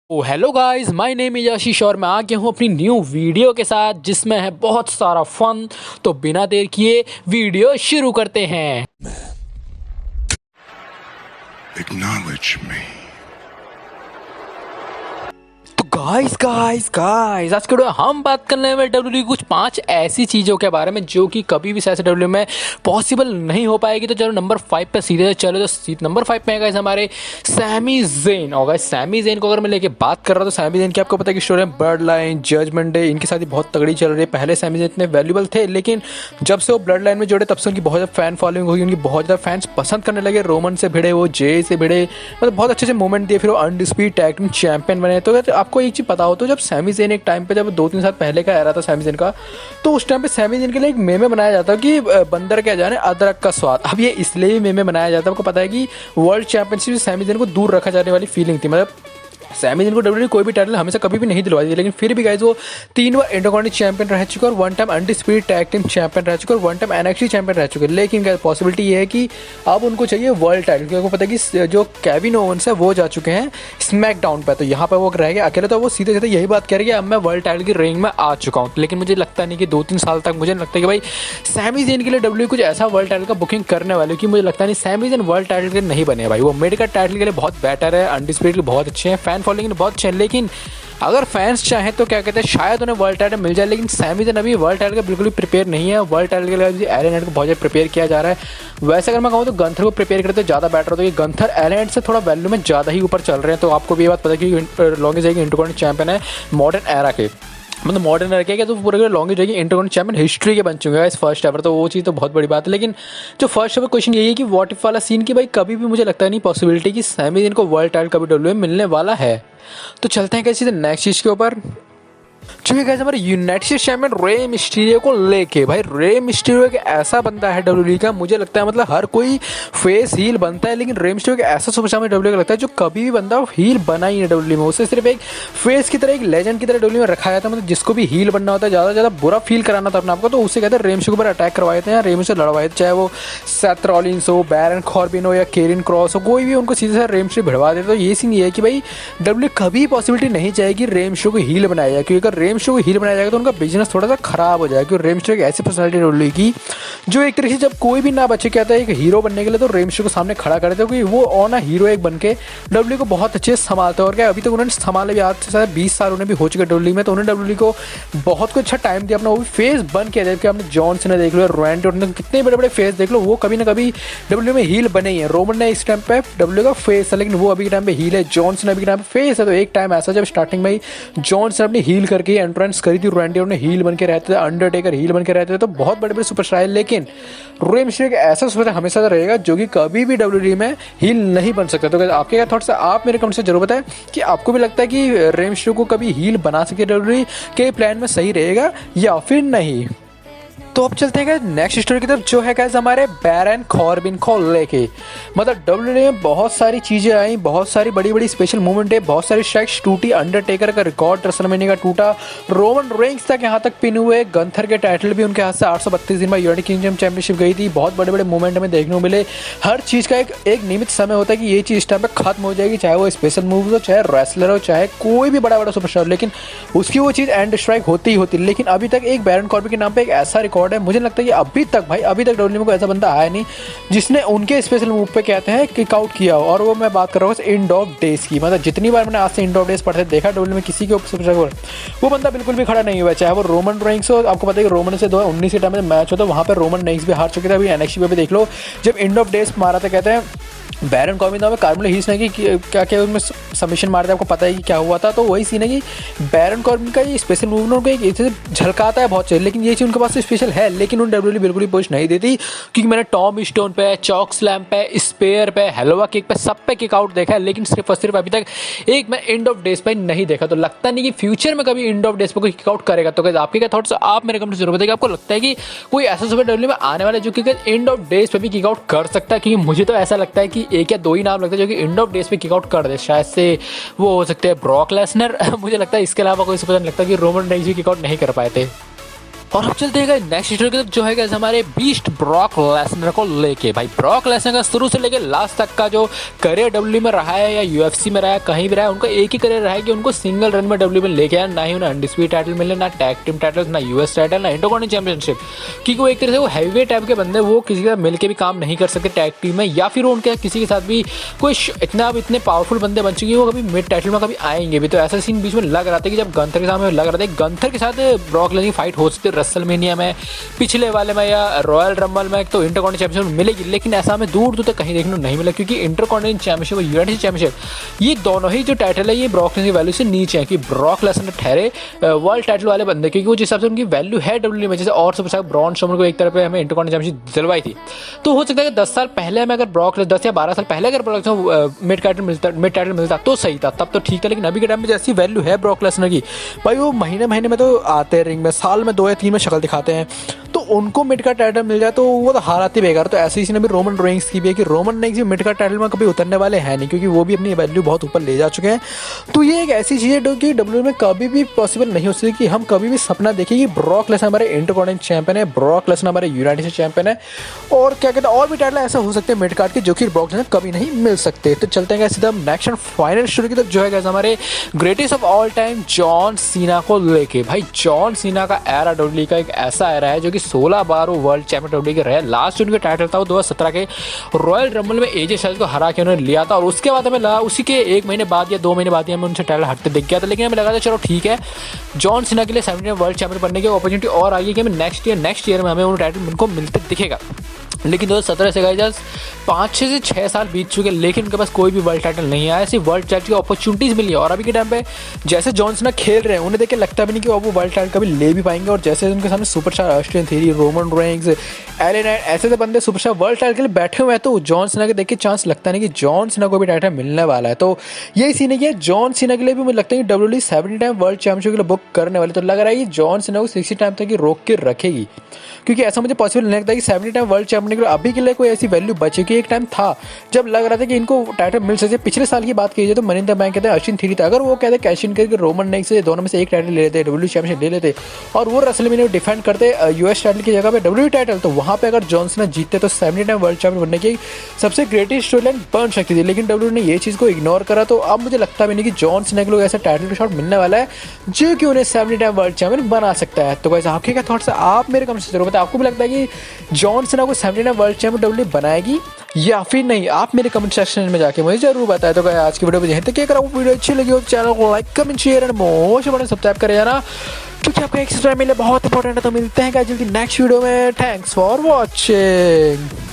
O hello guys, my name is Ashish और मैं आ गया हूँ अपनी न्यू वीडियो के साथ जिसमें है बहुत सारा फन। तो बिना देर किए वीडियो शुरू करते हैं। Acknowledge me. तो गाइस आज के वीडियो हम बात करने में डब्ल्यू कुछ 5 ऐसी चीज़ों के बारे में जो कि कभी भी शायद डब्ल्यू में पॉसिबल नहीं हो पाएगी। तो चलो नंबर 5 पे सीधे चलो। तो नंबर 5 पे है गाइस हमारे सैमी ज़ेन। और गाइस सैमी ज़ेन को अगर मैं लेके बात कर रहा हूँ तो सैमी ज़ेन की आपको पता है कि स्टोरी है ब्लड लाइन, जजमेंट डे, इनके साथ ही बहुत तगड़ी चल रही है। पहले सैमी ज़ेन इतने वैल्यूबल थे लेकिन जब से वो ब्लड लाइन में जुड़े तब से उनकी बहुत ज़्यादा फैन फॉलोइंग हुई, उनकी बहुत ज़्यादा फैंस पसंद करने लगे। रोमन से भिड़े, वो जे से भिड़े, मतलब बहुत अच्छे से मूवमेंट दिए, फिर वो अनडिस्प्यूटेड टैग टीम चैंपियन बने। तो अगर आपको एक चीज़ पता हो तो जब सैमी ज़ेन एक टाइम पे, जब 2-3 साल पहले का एरा था सैमी ज़ेन का, तो उस टाइम पे सैमी ज़ेन के लिए एक मेमे बनाया जाता कि बंदर क्या जाने अदरक का स्वाद। अब ये इसलिए भी मेमे बनाया जाता है, आपको पता है कि वर्ल्ड चैंपियनशिप से सैमी ज़ेन को दूर रखा जाने वाली फीलिंग थी। मतलब सैमी ज़ेन को डब्ल्यू कोई भी टाइटल हमेशा कभी भी नहीं दिलवाई थी, लेकिन फिर भी गाइस वो 3 बार इंटरकॉन्टिनेंटल चैंपियन रह चुके और 1 time undisputed tag team champion रह चुके और 1 टाइम एनएक्सटी चैंपियन रह चुके। लेकिन गाइस पॉसिबिलिटी ये है कि अब उनको चाहिए वर्ल्ड टाइटल, क्योंकि आपको पता है कि जो केविन ओवंस है वो जा चुके हैं स्मैकडाउन पे, तो यहाँ पर वो रह गए अकेले। तो वो सीधे सीधे यही बात कह रहे हैं कि अब मैं वर्ल्ड टाइटल की रेंज में आ चुका हूँ। लेकिन मुझे लगता नहीं कि 2-3 साल तक मुझे लगता है कि भाई सैमी ज़ेन के लिए डब्ल्यू कुछ ऐसा वर्ल्ड टाइटल का बुकिंग करने वाले, कि मुझे लगता नहीं सैमी ज़ेन वर्ल्ड टाइटल के लिए नहीं बने भाई। वो मिड का टाइटल के लिए बहुत बेटर है, अनडिस्प्यूटेड बहुत अच्छे हैं, फैन फॉलोइंग बहुत अच्छे हैं। लेकिन अगर फैंस चाहें तो क्या कहते हैं शायद उन्हें वर्ल्ड टाइटल मिल जाए। लेकिन सैमी ज़ेन अभी वर्ल्ड टाइटल का बिल्कुल भी प्रिपेयर नहीं है। वर्ल्ड टाइटल के लिए एलन नाइट को बहुत ज़्यादा प्रिपेयर किया जा रहा है। वैसे अगर मैं कहूँ तो गंथर को प्रिपेयर करते तो ज़्यादा बेटर होता है, कि गंथर एलन नाइट से थोड़ा वैल्यू में ज़्यादा ही ऊपर चल रहे हैं। तो आपको भी ये बात पता है कि लॉन्गेस्ट जाएगी इंटरकॉन्टिनेंटल चैंपियन है मॉडर्न एरा के, मतलब मॉडर्न एरा के, तो पूरे लॉन्गेस्ट जाएगी इंटरकॉन्टिनेंटल चैंपियन हिस्ट्री के बन चुके हैं इस फर्स्ट एवर। तो वो चीज़ तो बहुत बड़ी बात है। लेकिन जो फर्स्ट एवर क्वेश्चन यही है कि व्हाट इफ वाला सीन, कि भाई कभी भी मुझे लगता नहीं पॉसिबिलिटी कि सैमी ज़ेन को वर्ल्ड टाइटल कभी डब्ल्यू में मिलने वाला है। तो चलते हैं कैसे नेक्स्ट चीज़ के ऊपर। चलिए गाइस हमारे United states champion Rey Mysterio को लेके, भाई रे मिस्टीरियो एक ऐसा बंदा है डब्ल्यूडब्ल्यूई का, मुझे लगता है मतलब हर कोई फेस हील बनता है, लेकिन रे मिस्टीरियो एक ऐसा सुपरस्टार डब्ल्यूडब्ल्यूई का लगता है जो कभी भी बंदा हील बना ही नहीं डब्ल्यूडब्ल्यूई में। उसे सिर्फ एक फेस की तरह, एक लेजेंड की तरह डब्ल्यूडब्ल्यूई में रखा जाता है। मतलब जिसको भी हील बनना होता है, ज़्यादा से ज़्यादा बुरा फील कराना था अपने आपको, तो उसे कहते हैं रे मिस्टीरियो के ऊपर अटैक करवाए थे या रे मिस्टीरियो से लड़वाए थे। चाहे वो सेथ रॉलिंस हो, बैरन कॉर्बिन हो या केरिन क्रॉस हो, कोई भी उनको सीधे से रे मिस्टीरियो भिड़वा देते। तो ये सीन ये है कि भाई डब्ल्यू कभी पॉसिबिलिटी नहीं चाहेगी रे मिस्टीरियो को हील बनाया जाए, क्योंकि अगर रे मिस्टीरियो को हील बनाया जाएगा तो उनका बिजनेस थोड़ा सा खराब हो जाएगा। क्योंकि रे मिस्टीरियो एक ऐसी पर्सनालिटी डब्ल्यूडब्ल्यूई की जो एक तरीके से जब कोई भी ना बचे कहता है एक हीरो बनने के लिए, तो रे मिस्टीरियो को सामने खड़ा कर देते हैं, क्योंकि वो ऑन हीरो एक बन के डब्ल्यू को बहुत अच्छे से संभालते हैं। और क्या अभी तक उन्होंने संभाले भी, आज से शायद 20 साल उन्हें भी हो चुके डब्ल्यू में, तो उन्होंने डब्ल्यू को बहुत कुछ अच्छा टाइम दिया अपना, वो भी फेस बन के। जबकि आपने जॉन सीना देख लो, रैंडी ऑर्टन, कितने बड़े बड़े फेस देख लो, वो कभी ना कभी डब्ल्यू में हील बने ही है। रोमन ने इस टाइम पे डब्ल्यू का फेस है, लेकिन वो अभी के टाइम पे हील है। जॉन सीना अभी के टाइम पे फेस है। तो एक टाइम ऐसा जब स्टार्टिंग में ही जॉन सीना अपनी हील करके एंट्रेंस करी थी, रैंडी ऑर्टन हील बन के रहते थे, अंडरटेकर हील बन के रहते थे, तो बहुत बड़े बड़े सुपरस्टार है। लेकिन रे मिस्टीरियो एक ऐसा सुपरस्टार हमेशा रहेगा जो कि कभी भी डब्ल्यूडब्ल्यूई में हील नहीं बन सकता। तो आपके क्या थॉट्स है, आप मेरे कमेंट से जरूर बताएं कि आपको भी लगता है कि रे मिस्टीरियो को कभी हील बना सके डब्ल्यूडब्ल्यूई के प्लान में सही रहेगा या फिर नहीं। तो अब चलते हैं नेक्स्ट स्टोरी की तरफ, जो है गाइस हमारे बैरन कॉर्बिन को लेके। मतलब डब्ल्यूडब्ल्यूई में बहुत सारी चीज़ें आई, बहुत सारी बड़ी बड़ी स्पेशल मूवमेंट है, बहुत सारी स्ट्राइक्स टूटी, अंडरटेकर का रिकॉर्ड रेसलमेनिया का टूटा, रोमन रेंज तक यहाँ तक पिन हुए, गंथर के टाइटल भी उनके हाथ से 832 दिन बाद यूनाइटेड किंगडम चैंपियनशिप गई थी। बहुत बड़े बड़े मूवमेंट हमें देखने को मिले। हर चीज़ का एक नियमित समय होता है कि ये चीज़ इस टाइम पर खत्म हो जाएगी, चाहे वो स्पेशल मूव हो, चाहे रेसलर हो, चाहे कोई भी बड़ा बड़ा सुपरस्टार हो, लेकिन उसकी वो चीज़ एंड स्ट्राइक होती ही होती। लेकिन अभी तक एक बैरन कॉर्बिन के नाम पर एक ऐसा रिकॉर्ड है, मुझे लगता है कि अभी तक डब्ल्यूडब्ल्यूई में कोई ऐसा बंदा आया नहीं जिसने उनके स्पेशल मूव पे कहते हैं किक आउट किया हो। और वो मैं बात कर रहा हूँ एंड ऑफ डेज की। मतलब जितनी बार मैंने आज से एंड ऑफ डेज पढ़ते देखा डब्ल्यूडब्ल्यूई में किसी के ऊपर, वो बंदा बिल्कुल भी खड़ा नहीं हुआ। चाहे वो रोमन रेंज हो, आपको पता है कि रोमन से 2019 के टाइम में मैच होता है, वहाँ पर रोमन रेंज भी हार चुके थे। अभी एनएक्सटी पे भी देख लो, जब एंड ऑफ डेज मारा था, कहते हैं बैरन कॉर्बिन में कार्मेलो हीस ने कि क्या क्या उनमें सबमिशन मारते, आपको पता है कि क्या हुआ था। तो वही सीन है कि बैरन कॉर्बिन का ये स्पेशल मूव उनको एक झलकाता है बहुत चीज़, लेकिन ये चीज़ उनके पास स्पेशल है, लेकिन उन डब्ल्यूडब्ल्यूई बिल्कुल ही पुश नहीं देती। क्योंकि मैंने टॉम स्टोन पे, चॉक स्लैम पे, स्पेयर पे, हेलोवा किक पे, सब पे किक आउट देखा है, लेकिन सिर्फ और सिर्फ अभी तक एक मैं एंड ऑफ डेज पे नहीं देखा। तो लगता नहीं कि फ्यूचर में कभी एंड ऑफ डेज पे कोई किक आउट करेगा। तो आपके क्या थॉट्स, आप मेरे कमेंट जरूर बताइए, आपको लगता है कि कोई ऐसा सुपर डब्ल्यूडब्ल्यूई में आने वाला है जो कि एंड ऑफ डेज पे भी किक आउट कर सकता है? क्योंकि मुझे तो ऐसा लगता है कि एक या दो ही नाम जो कि एंड ऑफ डेज पे किक आउट कर दे। शायद से वो हो सकते हैं ब्रॉक लेसनर मुझे लगता है, इसके अलावा कोई सुपर नहीं लगता कि रोमन रेंज भी किक आउट नहीं कर पाए थे। और अब चलते हैं नेक्स्ट स्टोरी की तरफ, जो है guys हमारे बीस्ट ब्रॉक लेसनर को लेके। भाई ब्रॉक लेसनर का शुरू से लेके लास्ट तक का जो करियर डब्ल्यू में रहा है या यूएफसी में रहा है, कहीं भी रहा है, उनका एक ही करियर रहा है कि उनको सिंगल रन में डब्ल्यू में लेके आया। ना ही उन्हें अनडिस्प्यूटेड टाइटल मिले, ना टैग टीम टाइटल, ना यूएस टाइटल, ना इंटरकॉन्टिनेंटल चैंपियनशिप, क्योंकि वो एक तरह से वो हैवीवेट टाइप के बंदे, वो किसी के साथ मिलकर भी काम नहीं कर सकते टैग टीम में, या फिर उनके किसी के साथ भी कोई इतने पावरफुल बंदे बन चुके हैं वो कभी मिड टाइटल में कभी आएंगे भी। तो ऐसा सीन बीच में लग रहा था कि जब गंथर के सामने लग रहा था गंथर के साथ ब्रॉक लेसनर की फाइट हो सकती है रेसलमेनिया में, पिछले वाले में या रॉयल रंबल में, तो इंटरकॉन्टिनेंटल चैंपियनशिप मिलेगी। लेकिन ऐसा हमें दूर दूर तक कहीं देखने को नहीं मिला, क्योंकि इंटरकॉन्टिनेंटल चैंपियनशिप और यूनाइटेड चैंपियनशिप ये दोनों ही जो टाइटल है ये ब्रॉक लेसनर की वैल्यू से नीचे है। कि ब्रॉक लेसनर ठहरे वर्ल्ड टाइटल वाले बंदे, क्योंकि वो जिस हिसाब से उनकी वैल्यू है डब्ल्यू में, जैसे और सुपर ब्रॉन स्ट्रोमन को एक तरफ पे हमें इंटरकॉन्टिनेंटल चैंपियनशिप दिलवाई थी, तो हो सकता है कि 10 साल पहले हमें अगर ब्रॉक 10 या 12 साल पहले अगर ब्रॉक मिड टाइटल मिलता तो सही था, तब तो ठीक था। लेकिन अभी के टाइम में जैसी वैल्यू है ब्रॉक लेसनर की, भाई वो महीने में तो आते हैं रिंग में, साल में 2 या 3 में शक्ल दिखाते हैं, तो उनको मिड का टाइटल मिल जाए तो वो तो हाराती बेकार। तो ऐसे ही भी रोमन रेंस की भी है कि रोमन रेंस भी मिड का टाइटल में कभी उतरने वाले हैं नहीं, क्योंकि वो भी अपनी वैल्यू बहुत ऊपर ले जा चुके हैं। तो ये एक ऐसी चीज़ है कि डब्ल्यू में कभी भी पॉसिबल नहीं हो सकती कि हम कभी भी सपना देखें कि ब्रॉक लेसनर हमारे इंटरकॉन्टिनेंटल चैंपियन है, ब्रॉक लेसनर हमारे यूनाइटेड चैंपियन है, और क्या कहते हैं और भी टाइटल ऐसा हो सकते हैं मिड कार्ड के जो कि ब्रॉक लेसनर कभी नहीं मिल सकते। तो चलते हैं सीधा नेक्स्ट एंड फाइनल स्टोरी की तरफ, जो है हमारे greatest of all time John Cena को लेके। भाई जॉन सीना का एरा डब्ल्यू का एक ऐसा एरा है जो कि 16 बार वर्ल्ड चैंपियन डब्ल्यू के रहे। लास्ट उनका टाइटल था वो 2017 के रॉयल रंबल में एजे स्टाइल्स को हरा के उन्होंने लिया था, और उसके बाद हमें लगा उसी के 1 महीने बाद या 2 महीने बाद ही हमें उनसे टाइटल हटते दिख गया था। लेकिन हमें लगा था चलो ठीक है, जॉन सीना के लिए 17 वर्ल्ड चैंपियन बनने की अपॉर्चुनिटी और आई है कि हमें नेक्स्ट ईयर में हमें उन टाइटल उनको मिलते दिखेगा। लेकिन 2017 से गाइस 5 से 6 साल बीत चुके, लेकिन उनके पास कोई भी वर्ल्ड टाइटल नहीं आया, सिर्फ वर्ल्ड टाइटल की अपॉर्चुनिटीज़ मिली है। और अभी के टाइम पे जैसे जॉन सीना खेल रहे हैं, उन्हें देख के लगता भी नहीं कि वो वर्ल्ड टाइटल कभी ले भी पाएंगे। और जैसे उनके सामने superstar Austin Theory, Roman Reigns, Alan Knight, ऐसे बंदे सुपरस्टार वर्ल्ड टाइटल के लिए बैठे हुए हैं, तो जॉन सीना के देख के चांस लगता नहीं कि जॉन सीना को भी टाइटल मिलने वाला है। तो यही सीन है कि जॉन सीना के लिए भी मुझे लगता है कि डब्ल्यूडब्ल्यूई 70 टाइम वर्ल्ड चैंपियनशिप के लिए बुक करने वाले, तो लग रहा है कि जॉन सीना को 60 टाइम तक ही रोक के रखेगी, क्योंकि ऐसा मुझे पॉसिबल नहीं लगता कि 70 टाइम वर्ल्ड चैंपियन के लिए अभी के लिए कोई ऐसी वैल्यू बचे। कि एक टाइम था जब लग रहा था कि इनको टाइटल मिल सकते। पिछले साल की बात की जाए तो मनी इन द बैंक कहते हैं ऑस्टिन थीरी था, अगर वो कहते कैश इन करके रोमन रेंस से दोनों में से एक टाइटल ले लेते, डब्ल्यू चैंपियनशिप ले लेते, और वो रेसलमेनिया में डिफेंड करते यूएस टाइटल की जगह पे डब्ल्यू टाइटल, तो वहाँ पे अगर जॉन सीना जीतते तो 70 टाइम वर्ल्ड चैंपियन बनने की सबसे ग्रेटेस्ट स्टोरी लाइन बन सकती थी। लेकिन डब्ल्यू ने ये चीज़ को इग्नोर करा, तो अब मुझे लगता भी नहीं कि जॉन सीना के लोग ऐसा टाइटल शॉट मिलने वाला है जो कि उन्हें 70 टाइम वर्ल्ड चैंपियन बना सकता है। तो वैसे आपके क्या थॉट्स है, आप मेरे कमेंट से जरूर बताएं। आपको भी लगता है कि जॉन सीना को 70 टाइम वर्ल्ड चैंपियन डब्ल्यू बनाएगी या फिर नहीं? आप मेरे कमेंट सेक्शन में जाके मुझे जरूर बताएं। तो आज की वीडियो में यहीं तक। अगर आपको वीडियो अच्छी लगी हो चैनल को like comment share and most button subscribe करे जाना, क्योंकि आपका एक्स्ट्रा मिले बहुत इंपॉर्टेंट है। तो मिलते हैं जल्दी नेक्स्ट वीडियो में। Thanks for watching.